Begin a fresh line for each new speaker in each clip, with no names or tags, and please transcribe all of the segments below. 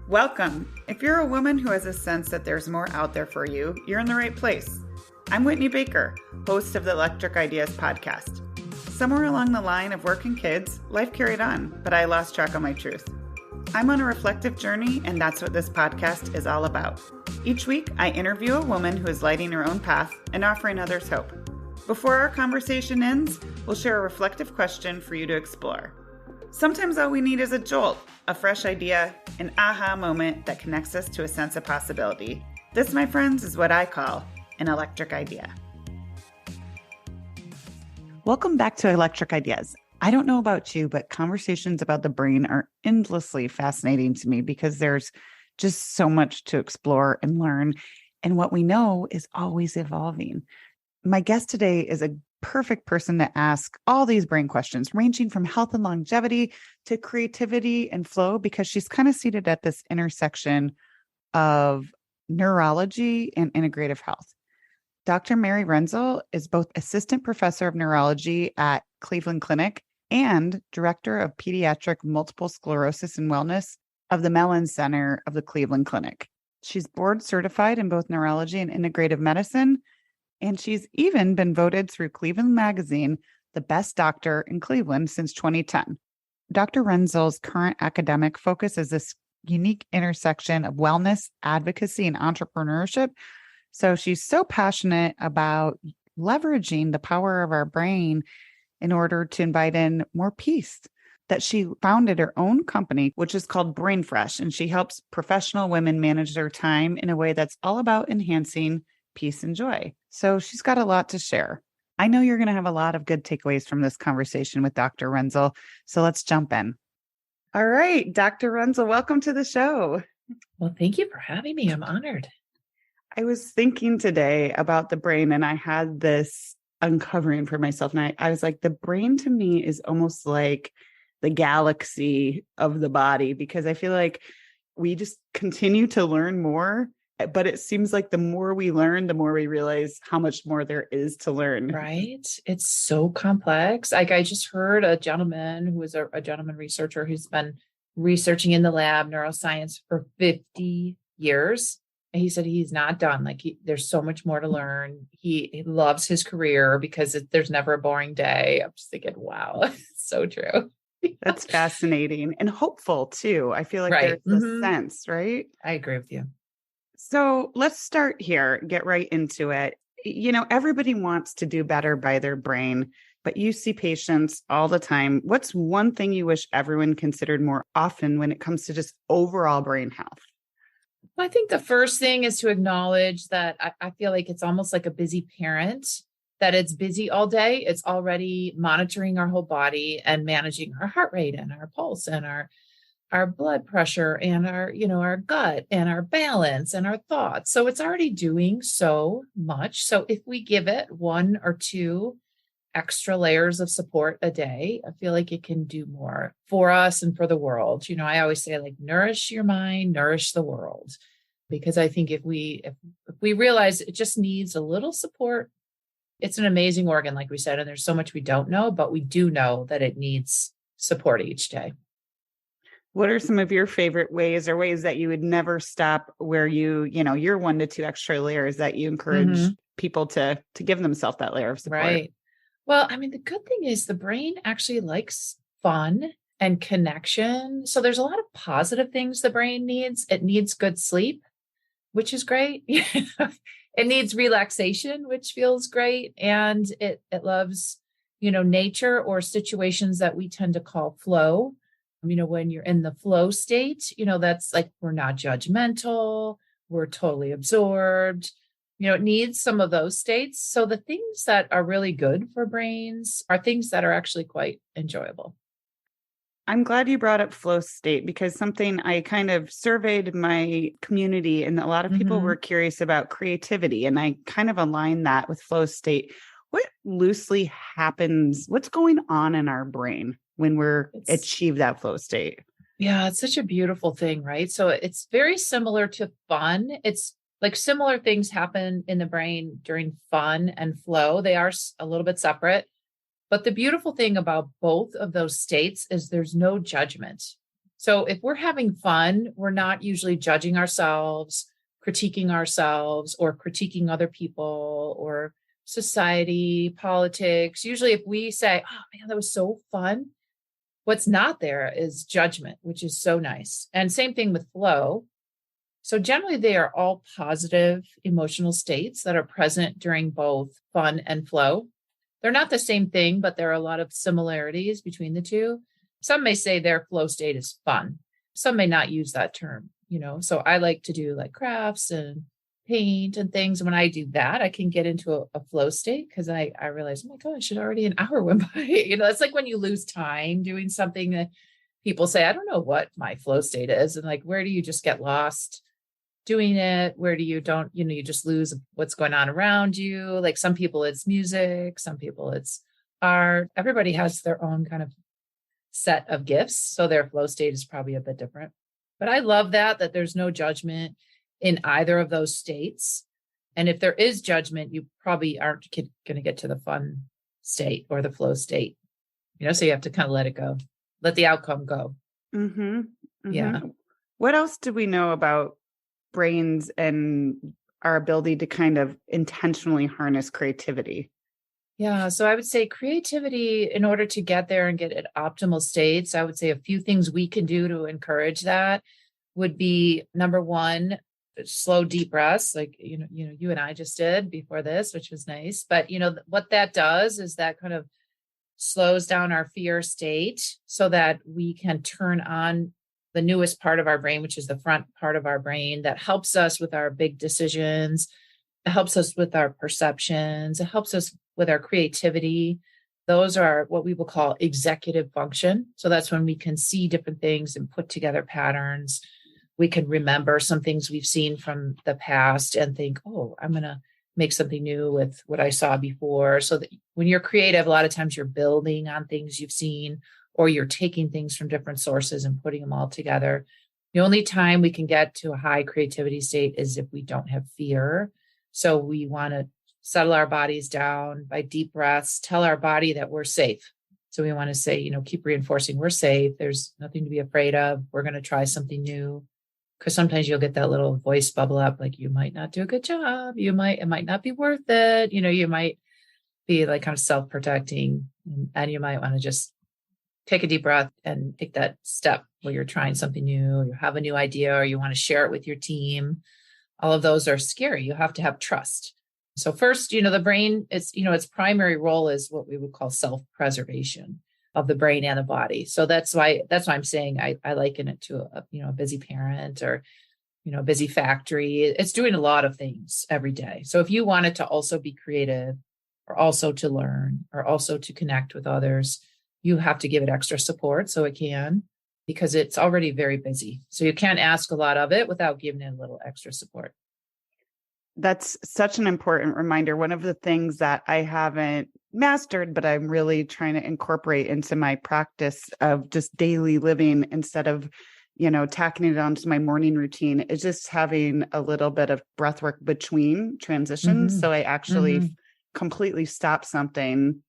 Welcome. If you're a woman who has a sense that there's more out there for you, you're in the right place. I'm Whitney Baker, host of the Electric Ideas podcast. Somewhere along the line of work and kids, life carried on, but I lost track of my truth. I'm on a reflective journey, and that's what this podcast is all about. Each week, I interview a woman who is lighting her own path and offering others hope. Before our conversation ends, we'll share a reflective question for you to explore. Sometimes all we need is a jolt, a fresh idea, an aha moment that connects us to a sense of possibility. This, my friends, is what I call an electric idea. Welcome back to Electric Ideas. I don't know about you, but conversations about the brain are endlessly fascinating to me because there's just so much to explore and learn. And what we know is always evolving. My guest today is a perfect person to ask all these brain questions, ranging from health and longevity to creativity and flow, because she's kind of seated at this intersection of neurology and integrative health. Dr. Mary Rensel is both Assistant Professor of Neurology at Cleveland Clinic and Director of Pediatric Multiple Sclerosis and Wellness of the Mellen Center of the Cleveland Clinic. She's board certified in both neurology and integrative medicine, and she's even been voted through Cleveland Magazine the best doctor in Cleveland since 2010. Dr. Rensel's current academic focus is this unique intersection of wellness, advocacy, and entrepreneurship. So she's so passionate about leveraging the power of our brain in order to invite in more peace that she founded her own company, which is called Brain Fresh, and she helps professional women manage their time in a way that's all about enhancing peace and joy. So she's got a lot to share. I know you're going to have a lot of good takeaways from this conversation with Dr. Rensel. So let's jump in. All right, Dr. Rensel, welcome to the show.
Well, thank you for having me. I'm honored.
I was thinking today about the brain, and I had this uncovering for myself. And I was like, the brain to me is almost like the galaxy of the body, because I feel like we just continue to learn more. But it seems like the more we learn, the more we realize how much more there is to learn.
Right. It's so complex. Like I just heard a gentleman who is a gentleman researcher who's been researching in the lab neuroscience for 50 years. And he said he's not done. Like there's so much more to learn. He loves his career because there's never a boring day. I'm just thinking, wow, it's so true.
That's fascinating and hopeful too. I feel like there's a sense, right?
I agree with you.
So let's start here, get right into it. You know, everybody wants to do better by their brain, but you see patients all the time. What's one thing you wish everyone considered more often when it comes to just overall brain health?
Well, I think the first thing is to acknowledge that I feel like it's almost like a busy parent, that it's busy all day. It's already monitoring our whole body and managing our heart rate and our pulse and our blood pressure and our gut and our balance and our thoughts. So it's already doing so much. So if we give it one or two extra layers of support a day, I feel like it can do more for us and for the world. You know, I always say, like, nourish your mind, nourish the world, because I think if we realize it just needs a little support, it's an amazing organ, like we said, and there's so much we don't know, but we do know that it needs support each day.
What are some of your favorite ways or ways that you would never stop where your 1 to 2 extra layers that you encourage people to give themselves that layer of support?
Right. Well, I mean, the good thing is the brain actually likes fun and connection. So there's a lot of positive things the brain needs. It needs good sleep, which is great. It needs relaxation, which feels great. And it loves, nature or situations that we tend to call flow. When you're in the flow state, that's like, we're not judgmental, we're totally absorbed. It needs some of those states. So the things that are really good for brains are things that are actually quite enjoyable.
I'm glad you brought up flow state, because something I kind of surveyed my community, and a lot of people were curious about creativity, and I kind of aligned that with flow state. What loosely happens? What's going on in our brain when we're achieve that flow state?
Yeah, it's such a beautiful thing, right? So it's very similar to fun. It's like similar things happen in the brain during fun and flow. They are a little bit separate. But the beautiful thing about both of those states is there's no judgment. So if we're having fun, we're not usually judging ourselves, critiquing ourselves, or critiquing other people or society, politics. Usually if we say, oh man, that was so fun, what's not there is judgment, which is so nice. And same thing with flow. So generally they are all positive emotional states that are present during both fun and flow. They're not the same thing, but there are a lot of similarities between the two. Some may say their flow state is fun. Some may not use that term, So I like to do like crafts and paint and things. And when I do that, I can get into a flow state because I realize, oh my gosh, already an hour went by. It's like when you lose time doing something that people say, I don't know what my flow state is. And like, where do you just get lost doing it? Where do you don't, you just lose what's going on around you. Like some people it's music, some people it's art. Everybody has their own kind of set of gifts. So their flow state is probably a bit different. But I love that there's no judgment in either of those states. And if there is judgment, you probably aren't going to get to the fun state or the flow state, so you have to kind of let it go, let the outcome go.
Mm-hmm. Mm-hmm.
Yeah.
What else do we know about brains and our ability to kind of intentionally harness creativity?
Yeah. So I would say creativity, in order to get there and get at optimal states, I would say a few things we can do to encourage that would be number one, slow, deep breaths, like, you and I just did before this, which was nice. But, what that does is that kind of slows down our fear state so that we can turn on the newest part of our brain, which is the front part of our brain that helps us with our big decisions. It helps us with our perceptions. It helps us with our creativity. Those are what we will call executive function. So that's when we can see different things and put together patterns. We can remember some things we've seen from the past and think, oh, I'm going to make something new with what I saw before. So that when you're creative, a lot of times you're building on things you've seen, or you're taking things from different sources and putting them all together. The only time we can get to a high creativity state is if we don't have fear. So we want to settle our bodies down by deep breaths, tell our body that we're safe. So we want to say, keep reinforcing we're safe. There's nothing to be afraid of. We're going to try something new. Because sometimes you'll get that little voice bubble up, like you might not do a good job. It might not be worth it. You might be like kind of self-protecting, and you might want to just take a deep breath and take that step where you're trying something new, you have a new idea, or you want to share it with your team. All of those are scary. You have to have trust. So first, the brain, its primary role is what we would call self-preservation of the brain and the body. So that's why I'm saying I liken it to a busy parent or, a busy factory. It's doing a lot of things every day. So if you want it to also be creative, or also to learn, or also to connect with others, you have to give it extra support so it can, because it's already very busy. So you can't ask a lot of it without giving it a little extra support.
That's such an important reminder. One of the things that I haven't mastered, but I'm really trying to incorporate into my practice of just daily living instead of, tacking it onto my morning routine, is just having a little bit of breath work between transitions.
Mm-hmm.
So I actually
Mm-hmm.
completely stop something,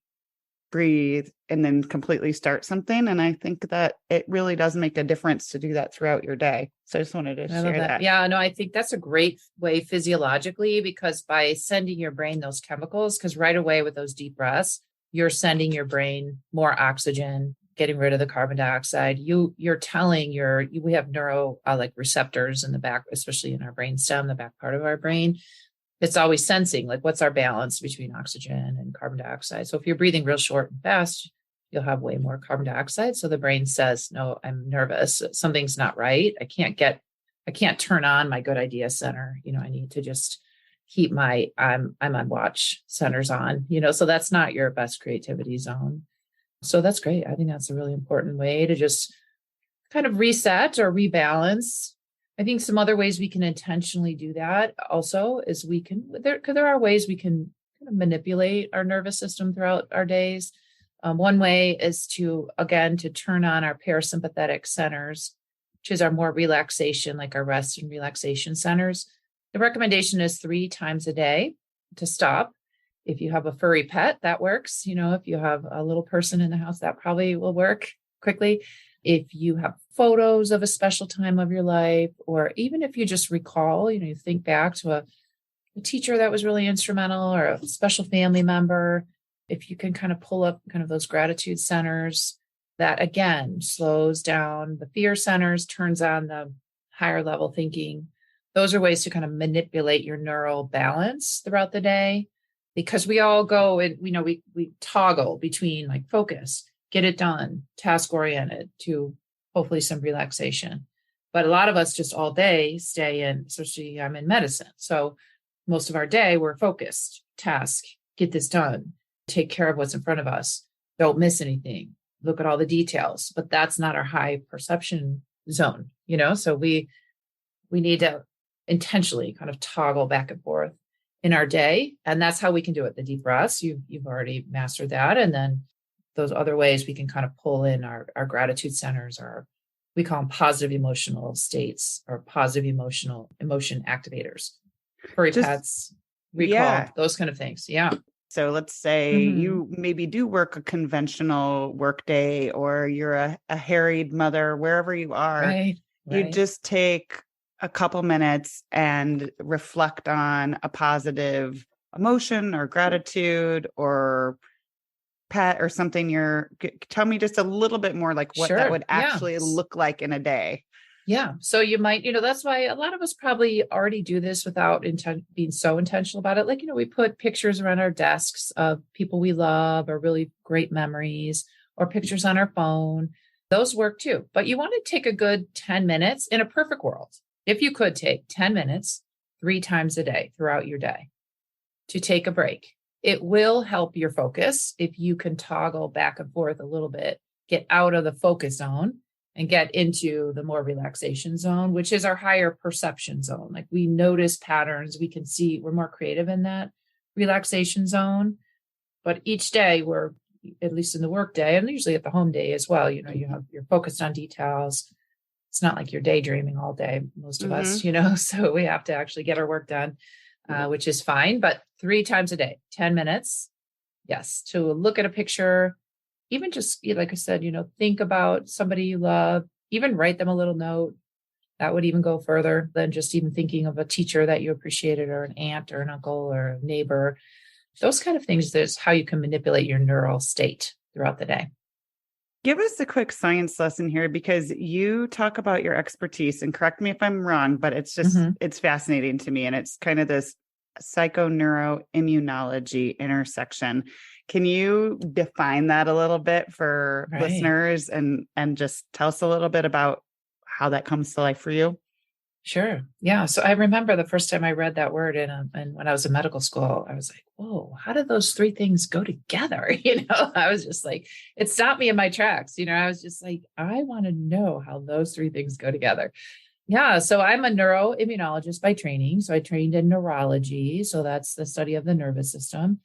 breathe, and then completely start something. And I think that it really does make a difference to do that throughout your day. So I just wanted to share that.
Yeah, no, I think that's a great way physiologically, because by sending your brain those chemicals, because right away with those deep breaths, you're sending your brain more oxygen, getting rid of the carbon dioxide. You're telling we have neuro like receptors in the back, especially in our brain stem, the back part of our brain. It's always sensing like what's our balance between oxygen and carbon dioxide. So if you're breathing real short and fast, you'll have way more carbon dioxide. So the brain says, no, I'm nervous. Something's not right. I can't turn on my good idea center. I need to just keep my, I'm on watch centers on, so that's not your best creativity zone. So that's great. I think that's a really important way to just kind of reset or rebalance. I think some other ways we can intentionally do that also is there are ways we can kind of manipulate our nervous system throughout our days. One way is to turn on our parasympathetic centers, which is our more relaxation, like our rest and relaxation centers. The recommendation is 3 times a day to stop. If you have a furry pet, that works. If you have a little person in the house, that probably will work quickly. If you have photos of a special time of your life, or even if you just recall, you think back to a teacher that was really instrumental or a special family member, if you can kind of pull up kind of those gratitude centers, that again slows down the fear centers, turns on the higher level thinking. Those are ways to kind of manipulate your neural balance throughout the day, because we all go and we toggle between like focus, get it done, task oriented, to hopefully some relaxation. But a lot of us just all day stay in, especially I'm in medicine. So most of our day we're focused, task, get this done, take care of what's in front of us, don't miss anything, look at all the details. But that's not our high perception zone, so we need to intentionally kind of toggle back and forth in our day. And that's how we can do it. The deep breaths, you've already mastered that. And then those other ways we can kind of pull in our gratitude centers, or we call them positive emotional states or positive emotion activators. Furry pets, recall, those kind of things. Yeah.
So let's say you maybe do work a conventional work day, or you're a harried mother, wherever you are.
Right.
You just take a couple minutes and reflect on a positive emotion or gratitude or pet or something. Tell me just a little bit more like what that would actually look like in a day.
Yeah. So you might, that's why a lot of us probably already do this without being so intentional about it. Like, we put pictures around our desks of people we love or really great memories, or pictures on our phone. Those work too. But you want to take a good 10 minutes in a perfect world. If you could take 10 minutes 3 times a day throughout your day to take a break, it will help your focus if you can toggle back and forth a little bit, get out of the focus zone and get into the more relaxation zone, which is our higher perception zone. Like we notice patterns, we can see, we're more creative in that relaxation zone. But each day we're, at least in the work day, and usually at the home day as well, you're focused on details. It's not like you're daydreaming all day, most of us, so we have to actually get our work done, which is fine. But 3 times a day, 10 minutes, yes, to look at a picture, even just, like I said, think about somebody you love, even write them a little note. That would even go further than just even thinking of a teacher that you appreciated, or an aunt or an uncle or a neighbor. Those kind of things is how you can manipulate your neural state throughout the day.
Give us a quick science lesson here, because you talk about your expertise, and correct me if I'm wrong, but it's just, it's fascinating to me. And it's kind of this psychoneuroimmunology intersection. Can you define that a little bit for listeners and just tell us a little bit about how that comes to life for you?
Sure. Yeah. So I remember the first time I read that word and when I was in medical school, I was like, whoa, how did those 3 things go together? I was just like, it stopped me in my tracks. I was just like, I want to know how those 3 things go together. Yeah. So I'm a neuroimmunologist by training. So I trained in neurology. So that's the study of the nervous system.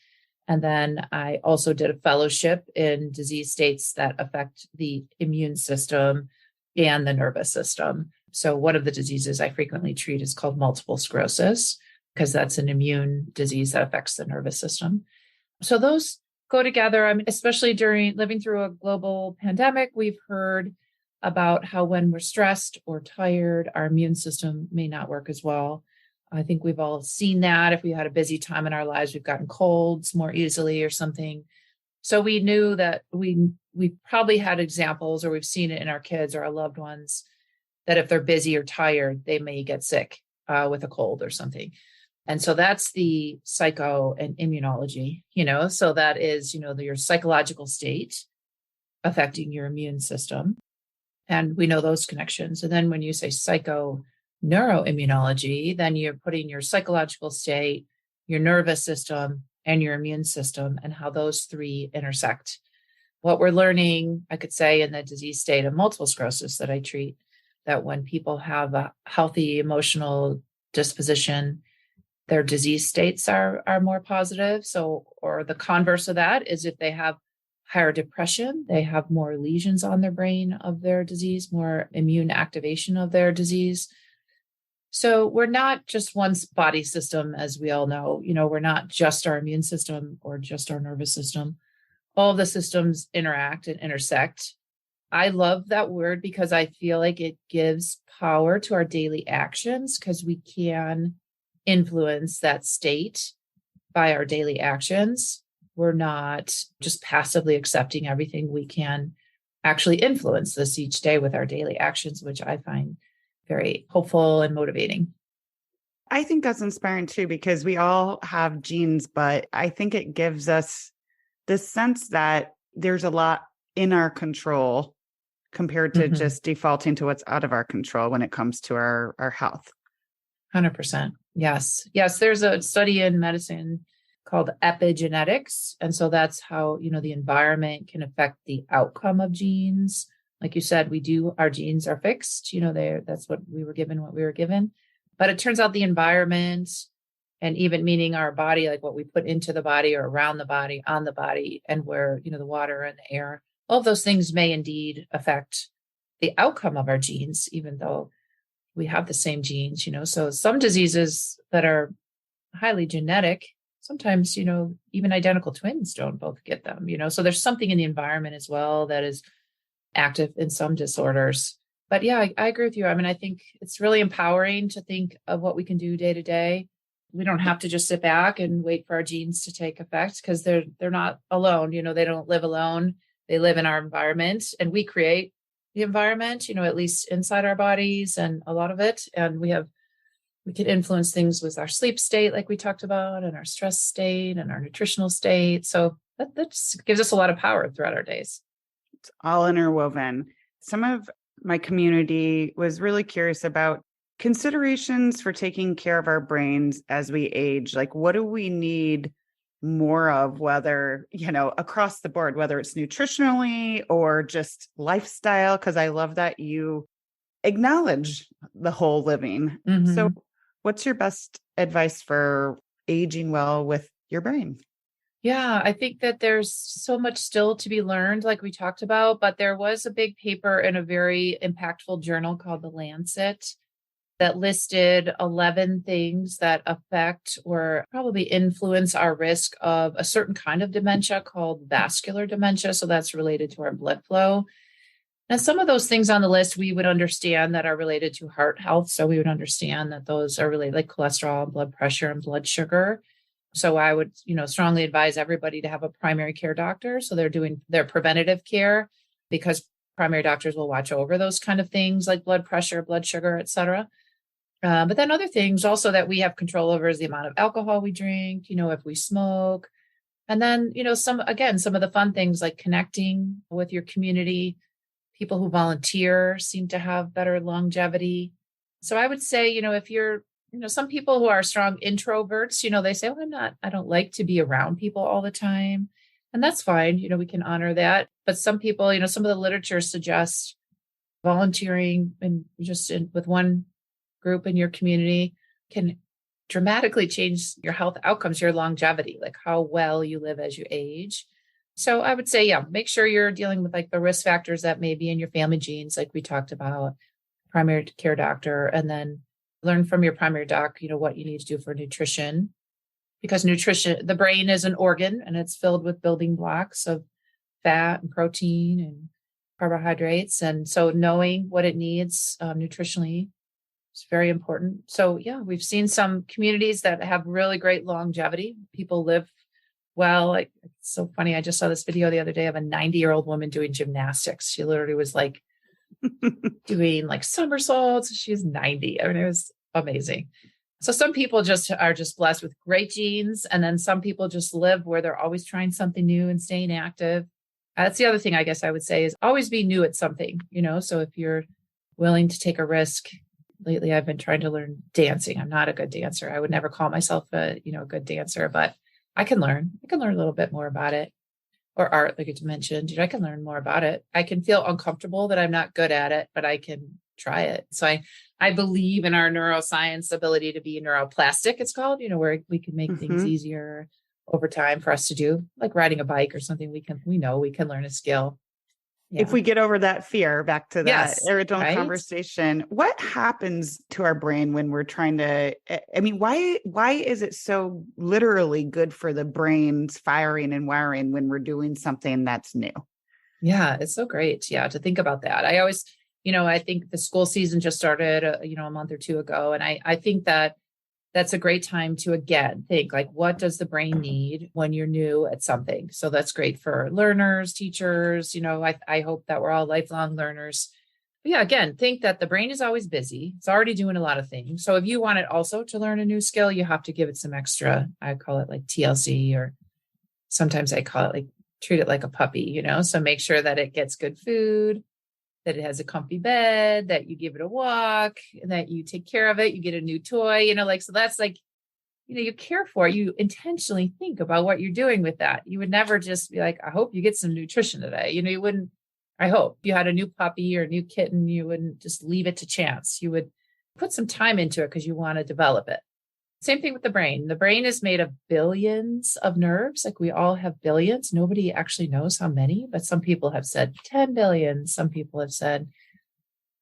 And then I also did a fellowship in disease states that affect the immune system and the nervous system. So one of the diseases I frequently treat is called multiple sclerosis, because that's an immune disease that affects the nervous system. So those go together. I mean, especially during living through a global pandemic, we've heard about how when we're stressed or tired, our immune system may not work as well. I think we've all seen that. If we had a busy time in our lives, we've gotten colds more easily or something. So we knew that we probably had examples, or we've seen it in our kids or our loved ones, that if they're busy or tired, they may get sick with a cold or something. And so that's the psycho and immunology, so that is, your psychological state affecting your immune system. And we know those connections. And then when you say psycho neuroimmunology, then you're putting your psychological state, your nervous system, and your immune system, and how those 3 intersect. What we're learning, I could say, in the disease state of multiple sclerosis that I treat, that when people have a healthy emotional disposition, their disease states are more positive. So, or the converse of that is if they have higher depression, they have more lesions on their brain of their disease, more immune activation of their disease. So we're not just one body system, as we all know. We're not just our immune system or just our nervous system. All of the systems interact and intersect I love that word because I feel like it gives power to our daily actions because we can influence that state by our daily actions. We're not just passively accepting everything. We can actually influence this each day with our daily actions, which I find very hopeful and motivating.
I think that's inspiring too, because we all have genes, but I think it gives us this sense that there's a lot in our control compared to just defaulting to what's out of our control when it comes to our health.
100%. Yes. Yes. There's a study in medicine called epigenetics. And so that's how, the environment can affect the outcome of genes. Like you said, our genes are fixed, that's what we were given. But it turns out the environment and even meaning our body, like what we put into the body or around the body, on the body, and where, the water and the air, all of those things may indeed affect the outcome of our genes, even though we have the same genes, So some diseases that are highly genetic, sometimes, even identical twins don't both get them, So there's something in the environment as well that is active in some disorders. But yeah, I agree with you. I mean, I think it's really empowering to think of what we can do day to day. We don't have to just sit back and wait for our genes to take effect because they're not alone. They don't live alone. They live in our environment and we create the environment, at least inside our bodies and a lot of it. And we can influence things with our sleep state, like we talked about, and our stress state and our nutritional state. So that just gives us a lot of power throughout our days.
It's all interwoven. Some of my community was really curious about considerations for taking care of our brains as we age. Like, what do we need more of, whether, across the board, whether it's nutritionally or just lifestyle? Because I love that you acknowledge the whole living. So what's your best advice for aging well with your brain?
Yeah, I think that there's so much still to be learned, like we talked about, but there was a big paper in a very impactful journal called The Lancet that listed 11 things that affect or probably influence our risk of a certain kind of dementia called vascular dementia. So that's related to our blood flow. And some of those things on the list, we would understand that are related to heart health. So we would understand that those are related, like cholesterol, blood pressure, and blood sugar. So I would, strongly advise everybody to have a primary care doctor. So they're doing their preventative care because primary doctors will watch over those kind of things like blood pressure, blood sugar, et cetera. But then other things also that we have control over is the amount of alcohol we drink, if we smoke. And then, some of the fun things like connecting with your community. People who volunteer seem to have better longevity. So I would say, if you're, some people who are strong introverts, they say, well, I don't like to be around people all the time. And that's fine. We can honor that. But some people, some of the literature suggests volunteering and with one group in your community can dramatically change your health outcomes, your longevity, like how well you live as you age. So I would say, yeah, make sure you're dealing with like the risk factors that may be in your family genes, like we talked about, primary care doctor, and then learn from your primary doc, what you need to do for nutrition, because nutrition, the brain is an organ and it's filled with building blocks of fat and protein and carbohydrates. And so knowing what it needs nutritionally is very important. So yeah, we've seen some communities that have really great longevity. People live well. Like, it's so funny. I just saw this video the other day of a 90-year-old woman doing gymnastics. She literally was like doing like somersaults. She's 90. I mean, it was amazing. So some people are just blessed with great genes. And then some people just live where they're always trying something new and staying active. That's the other thing I guess I would say is always be new at something, So if you're willing to take a risk, lately I've been trying to learn dancing. I'm not a good dancer. I would never call myself a good dancer, but I can learn a little bit more about it. Or art, like you mentioned, I can learn more about it. I can feel uncomfortable that I'm not good at it, but I can try it. So I believe in our neuroscience ability to be neuroplastic, it's called, where we can make things easier over time for us to do, like riding a bike or something. We know we can learn a skill. Yeah.
If we get over that fear, back to that original conversation, what happens to our brain when we're trying to, why is it so literally good for the brain's firing and wiring when we're doing something that's new?
Yeah, it's so great. Yeah, to think about that. I always, I think the school season just started, a month or two ago. And I think that that's a great time to, again, think like, what does the brain need when you're new at something? So that's great for learners, teachers. I hope that we're all lifelong learners. But yeah, again, think that the brain is always busy. It's already doing a lot of things. So if you want it also to learn a new skill, you have to give it some extra, I call it like TLC, or sometimes I call it like treat it like a puppy, so make sure that it gets good food, that it has a comfy bed, that you give it a walk, that you take care of it, you get a new toy, so that's like, you care for it. You intentionally think about what you're doing with that. You would never just be like, I hope you get some nutrition today. You wouldn't, I hope you had a new puppy or a new kitten, you wouldn't just leave it to chance. You would put some time into it because you want to develop it. Same thing with the brain. The brain is made of billions of nerves. Like we all have billions. Nobody actually knows how many, but some people have said 10 billion. Some people have said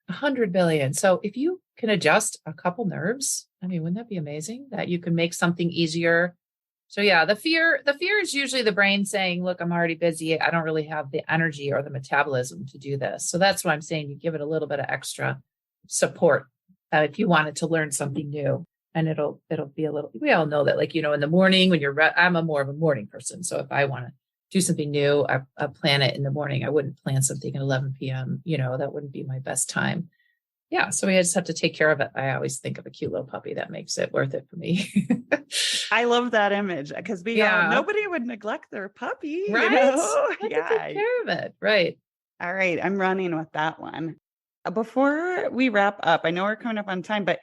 100 billion. So if you can adjust a couple nerves, I mean, wouldn't that be amazing that you can make something easier? So yeah, the fear is usually the brain saying, look, I'm already busy. I don't really have the energy or the metabolism to do this. So that's why I'm saying you give it a little bit of extra support if you want it to learn something new. And it'll be a little, we all know that, like, in the morning when I'm more of a morning person. So if I want to do something new, I plan it in the morning. I wouldn't plan something at 11 p.m. That wouldn't be my best time. Yeah. So we just have to take care of it. I always think of a cute little puppy that makes it worth it for me.
I love that image because nobody would neglect their puppy,
right?
Yeah.
To take care of it. Right.
All right. I'm running with that one. Before we wrap up, I know we're coming up on time, but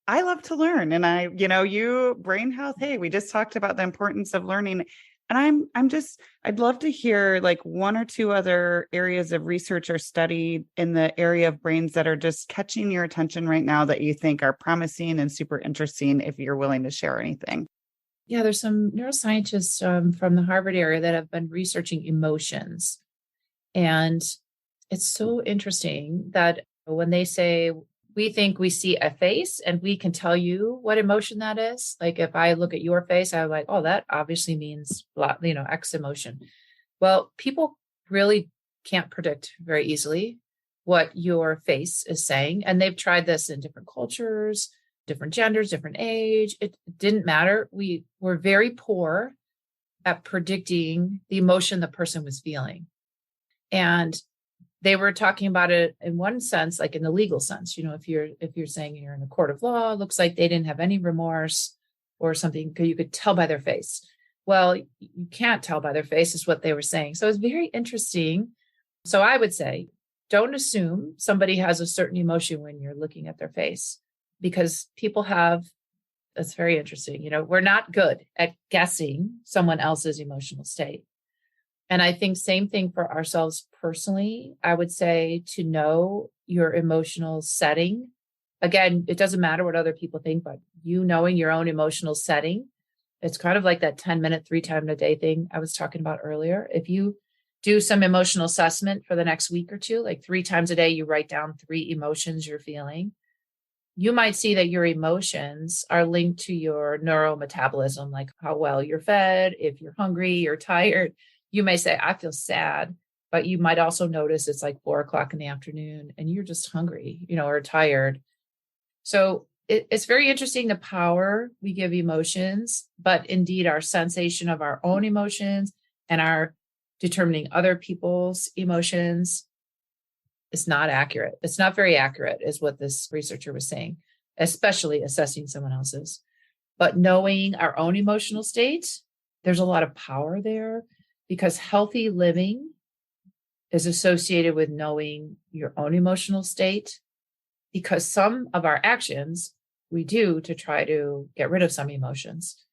I love to learn. And you brain health. Hey, we just talked about the importance of learning. And I'd love to hear like one or two other areas of research or study in the area of brains that are just catching your attention right now that you think are promising and super interesting, if you're willing to share anything.
Yeah, there's some neuroscientists from the Harvard area that have been researching emotions. And it's so interesting that when they say, we think we see a face and we can tell you what emotion that is. Like if I look at your face, I'm like, oh, that obviously means, X emotion. Well, people really can't predict very easily what your face is saying. And they've tried this in different cultures, different genders, different age. It didn't matter. We were very poor at predicting the emotion the person was feeling. And they were talking about it in one sense, like in the legal sense, if you're saying you're in a court of law, it looks like they didn't have any remorse or something, because you could tell by their face. Well, you can't tell by their face is what they were saying. So it's very interesting. So I would say, don't assume somebody has a certain emotion when you're looking at their face, because people that's very interesting. We're not good at guessing someone else's emotional state. And I think same thing for ourselves personally. I would say to know your emotional setting. Again, it doesn't matter what other people think, but knowing your own emotional setting, it's kind of like that 10-minute, 3 times a day thing I was talking about earlier. If you do some emotional assessment for the next week or two, like 3 times a day, you write down 3 emotions you're feeling. You might see that your emotions are linked to your neurometabolism, like how well you're fed, if you're hungry, you're tired. You may say, I feel sad, but you might also notice it's like 4:00 in the afternoon and you're just hungry, or tired. So it's very interesting the power we give emotions, but indeed our sensation of our own emotions and our determining other people's emotions is not accurate. It's not very accurate, is what this researcher was saying, especially assessing someone else's. But knowing our own emotional state, there's a lot of power there, because healthy living is associated with knowing your own emotional state, because some of our actions we do to try to get rid of some emotions.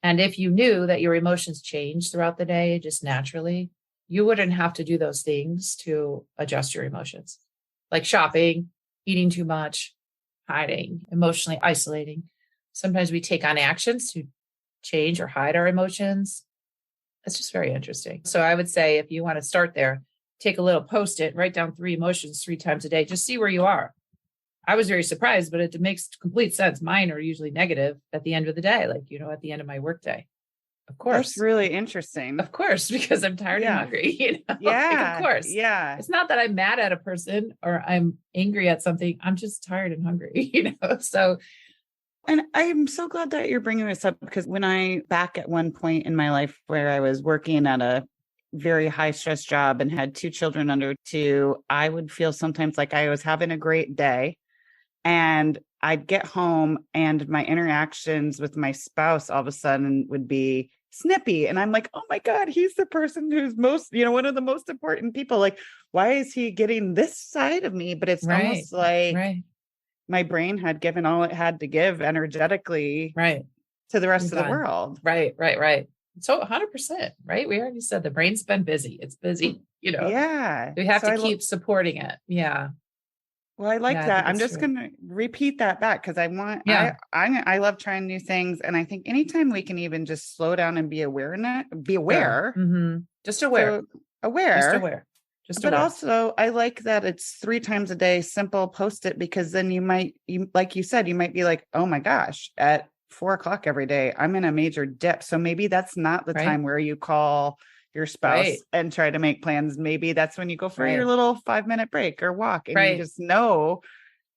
And if you knew that your emotions change throughout the day just naturally, you wouldn't have to do those things to adjust your emotions, like shopping, eating too much, hiding, emotionally isolating. Sometimes we take on actions to change or hide our emotions. It's just very interesting. So I would say if you want to start there, take a little Post-it, write down 3 emotions 3 times a day, just see where you are. I was very surprised, but it makes complete sense. Mine are usually negative at the end of the day, like, at the end of my workday. Of
That's
course.
really interesting.
Of course, because I'm tired and hungry, Like,
Yeah.
of course.
Yeah.
It's not that I'm mad at a person or I'm angry at something. I'm just tired and hungry, So,
And I'm so glad that you're bringing this up, because when back at one point in my life where I was working at a very high stress job and had 2 children under 2, I would feel sometimes like I was having a great day, and I'd get home and my interactions with my spouse all of a sudden would be snippy. And I'm like, oh my God, he's the person who's most, one of the most important people. Like, why is he getting this side of me? But it's almost like my brain had given all it had to give energetically to the rest of the world.
Right. So 100%, right? We already said the brain's been busy. It's busy,
Yeah.
We have to keep supporting it. Yeah.
Well, I like that. I'm just going to repeat that back, because I love trying new things. And I think anytime we can even just slow down and be aware.
Mm-hmm. Just aware.
But also I like that it's 3 times a day, simple, post it, because then you like you said, you might be like, oh my gosh, at 4:00 every day, I'm in a major dip. So maybe that's not the time where you call your spouse and try to make plans. Maybe that's when you go for your little 5-minute break or walk, and you just know.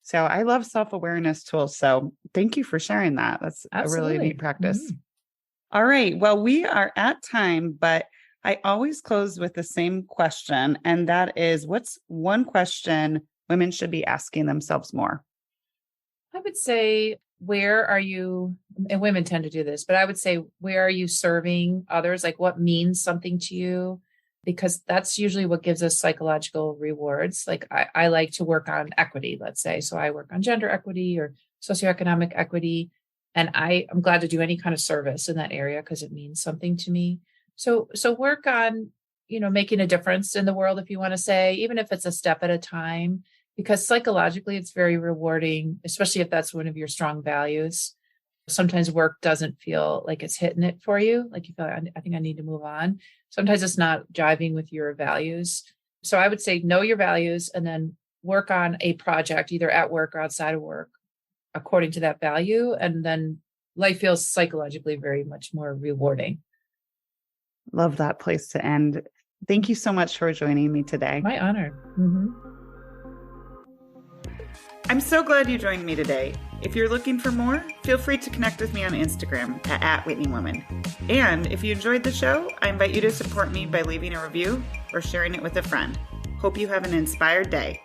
So I love self-awareness tools. So thank you for sharing that. That's a really neat practice. Mm-hmm. All right. Well, we are at time, but I always close with the same question. And that is, what's one question women should be asking themselves more?
I would say, where are you, and women tend to do this, but I would say, where are you serving others? Like, what means something to you? Because that's usually what gives us psychological rewards. Like, I like to work on equity, let's say. So I work on gender equity or socioeconomic equity. And I'm glad to do any kind of service in that area because it means something to me. So work on, making a difference in the world, if you want to say, even if it's a step at a time, because psychologically it's very rewarding, especially if that's one of your strong values. Sometimes work doesn't feel like it's hitting it for you. Like you feel like, I think I need to move on. Sometimes it's not jiving with your values. So I would say, know your values and then work on a project, either at work or outside of work, according to that value. And then life feels psychologically very much more rewarding.
Love that place to end. Thank you so much for joining me today.
My honor. Mm-hmm.
I'm so glad you joined me today. If you're looking for more, feel free to connect with me on Instagram at @WhitneyWoman. And if you enjoyed the show, I invite you to support me by leaving a review or sharing it with a friend. Hope you have an inspired day.